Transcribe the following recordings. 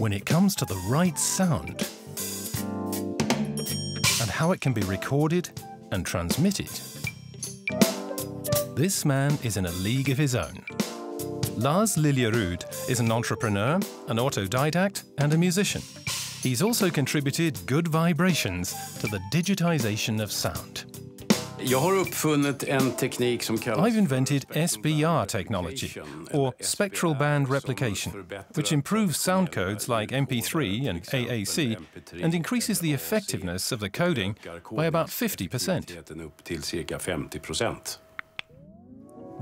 when it comes to the right sound and how it can be recorded and transmitted, this man is in a league of his own. Lars Liljerud is an entrepreneur, an autodidact and a musician. He's also contributed good vibrations to the digitization of sound. I've invented SBR technology, or spectral band replication, which improves sound codes like MP3 and AAC and increases the effectiveness of the coding by about 50%.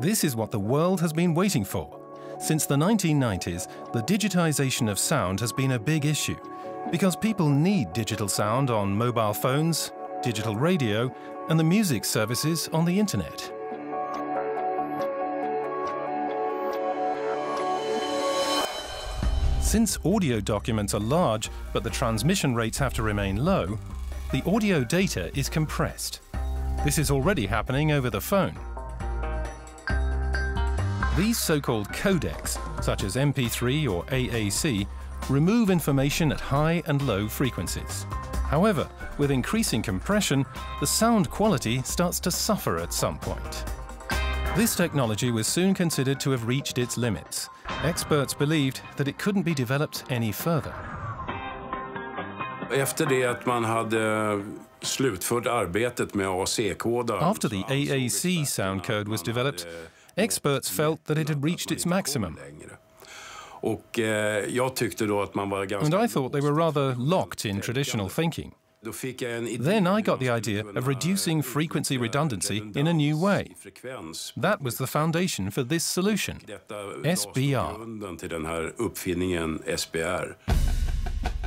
This is what the world has been waiting for. Since the 1990s, the digitization of sound has been a big issue because people need digital sound on mobile phones, digital radio, and the music services on the internet. Since audio documents are large, but the transmission rates have to remain low, the audio data is compressed. This is already happening over the phone. These so-called codecs, such as MP3 or AAC, remove information at high and low frequencies. However, with increasing compression, the sound quality starts to suffer at some point. This technology was soon considered to have reached its limits. Experts believed that it couldn't be developed any further. After the AAC sound code was developed, experts felt that it had reached its maximum. And I thought they were rather locked in traditional thinking. Then I got the idea of reducing frequency redundancy in a new way. That was the foundation for this solution, SBR.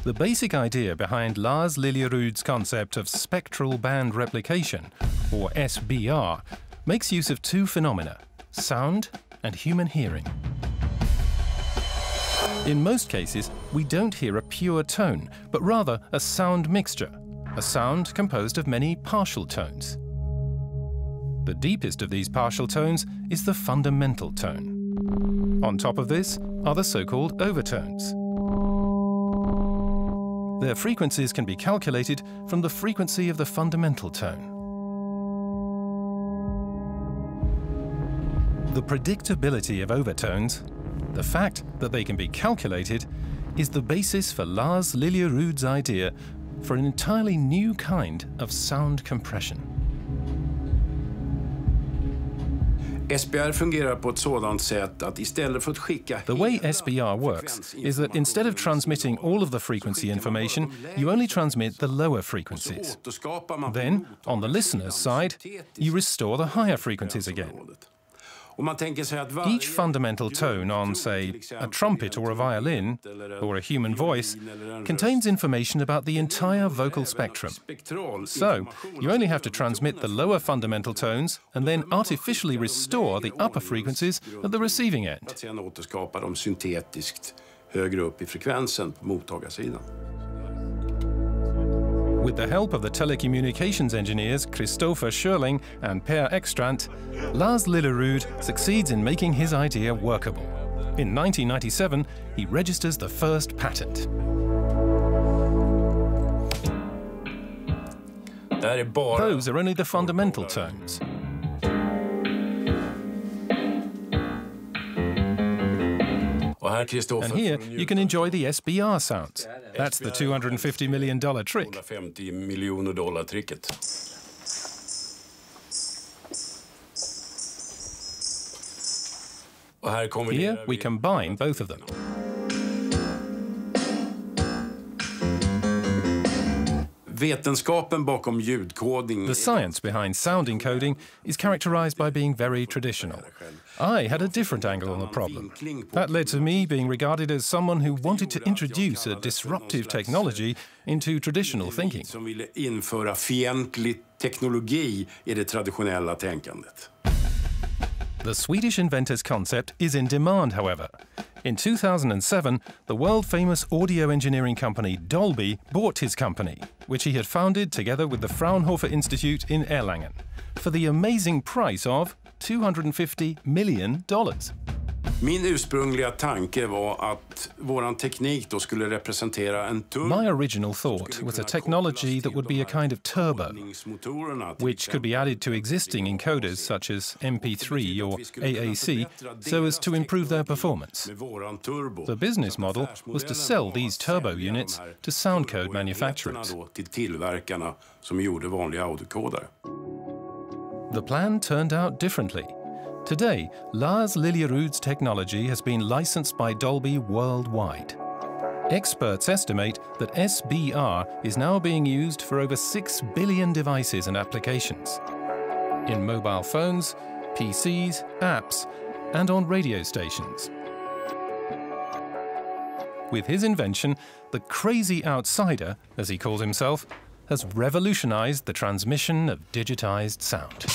The basic idea behind Lars Liljerud's concept of spectral band replication, or SBR, makes use of two phenomena, sound and human hearing. In most cases, we don't hear a pure tone, but rather a sound mixture, a sound composed of many partial tones. The deepest of these partial tones is the fundamental tone. On top of this are the so-called overtones. Their frequencies can be calculated from the frequency of the fundamental tone. The predictability of overtones, the fact that they can be calculated, is the basis for Lars Liljerud's idea for an entirely new kind of sound compression. The way SBR works is that instead of transmitting all of the frequency information, you only transmit the lower frequencies. Then, on the listener's side, you restore the higher frequencies again. Each fundamental tone on, say, a trumpet or a violin, or a human voice, contains information about the entire vocal spectrum. So, you only have to transmit the lower fundamental tones and then artificially restore the upper frequencies at the receiving end. With the help of the telecommunications engineers Christopher Schörling and Per Ekstrand, Lars Liljerud succeeds in making his idea workable. In 1997, he registers the first patent. Those are only the fundamental tones. And here you can enjoy the SBR sounds. That's the $250 million trick. Here we combine both of them. The science behind sound encoding is characterized by being very traditional. I had a different angle on the problem. That led to me being regarded as someone who wanted to introduce a disruptive technology into traditional thinking. The Swedish inventor's concept is in demand, however. In 2007, the world-famous audio engineering company Dolby bought his company, which he had founded together with the Fraunhofer Institute in Erlangen, for the amazing price of $250 million. Min ursprungliga tanke var att våran teknik då skulle representera en turbo. My original thought was a technology that would be a kind of turbo, which could be added to existing encoders such as MP3 or AAC so as to improve their performance. The business model was to sell these turbo units to soundcode manufacturers. The plan turned out differently. Today, Lars Liljerood's technology has been licensed by Dolby worldwide. Experts estimate that SBR is now being used for over 6 billion devices and applications. In mobile phones, PCs, apps, and on radio stations. With his invention, the crazy outsider, as he calls himself, has revolutionized the transmission of digitized sound.